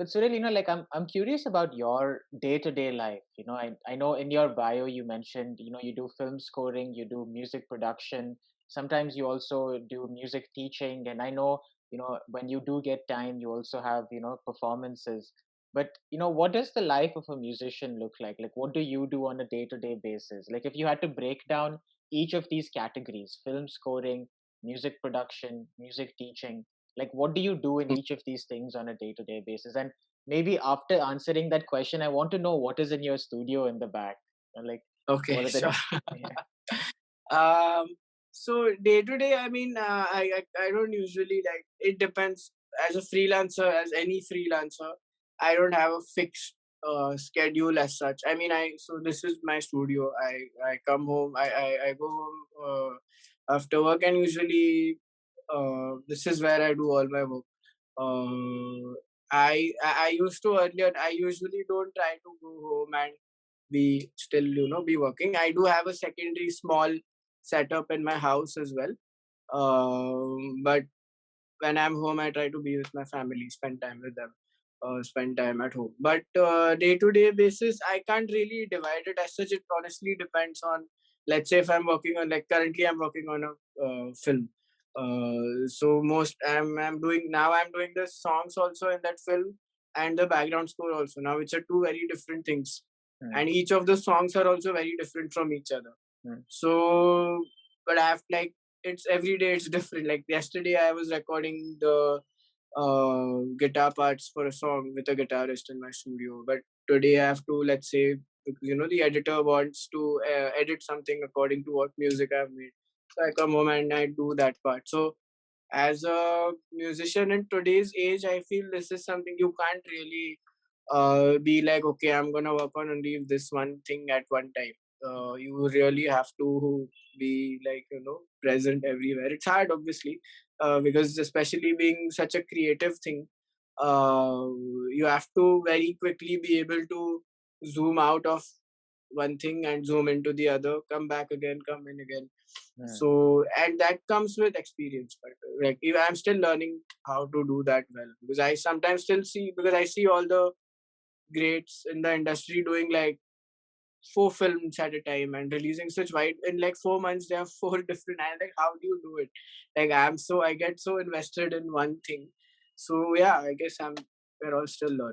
But Surel, like I'm curious about your day-to-day life. I know in your bio you mentioned, you do film scoring, you do music production. Sometimes you also do music teaching, and I know, when you do get time, you also have, performances. But what does the life of a musician look like? Like, what do you do on a day-to-day basis? Like, if you had to break down each of these categories: film scoring, music production, music teaching, like what do you do in each of these things on a day-to-day basis? And maybe after answering that question, I want to know what is in your studio in the back. Like, Okay, what are the sure. yeah. Um, so day to day, I mean, I don't usually like. It depends. As a freelancer, as any freelancer, I don't have a fixed schedule as such. I mean, I so this is my studio. I come home. I go home after work, and usually this is where I do all my work. I used to earlier. I usually don't try to go home and be still be working. I do have a secondary small setup in my house as well. But when I'm home, I try to be with my family, spend time with them, spend time at home. But day to day basis, I can't really divide it as such. It honestly depends on, let's say, if I'm working on, like currently, I'm working on a film. So most I'm doing the songs also in that film and the background score also. Now it's a two very different things, Hmm, and each of the songs are also very different from each other. hmm, So, but I have like it's every day it's different. Like yesterday, I was recording the guitar parts for a song with a guitarist in my studio. But today, I have to, let's say, because, the editor wants to edit something according to what music I've made. So I come home and I do that part. So as a musician in today's age, I feel this is something you can't really be like, okay, I'm gonna work on only this one thing at one time. You really have to be like present everywhere. It's hard, obviously, because especially being such a creative thing, uh, you have to very quickly be able to zoom out of one thing and zoom into the other, come back again, come in again. hmm. So, and that comes with experience. But like, I'm still learning how to do that well, because I sometimes still see, because I see all the greats in the industry doing like four films at a time and releasing such wide in like 4 months. They have four different. And like, how do you do it? Like, I get so invested in one thing. So yeah, I guess we're all still learning.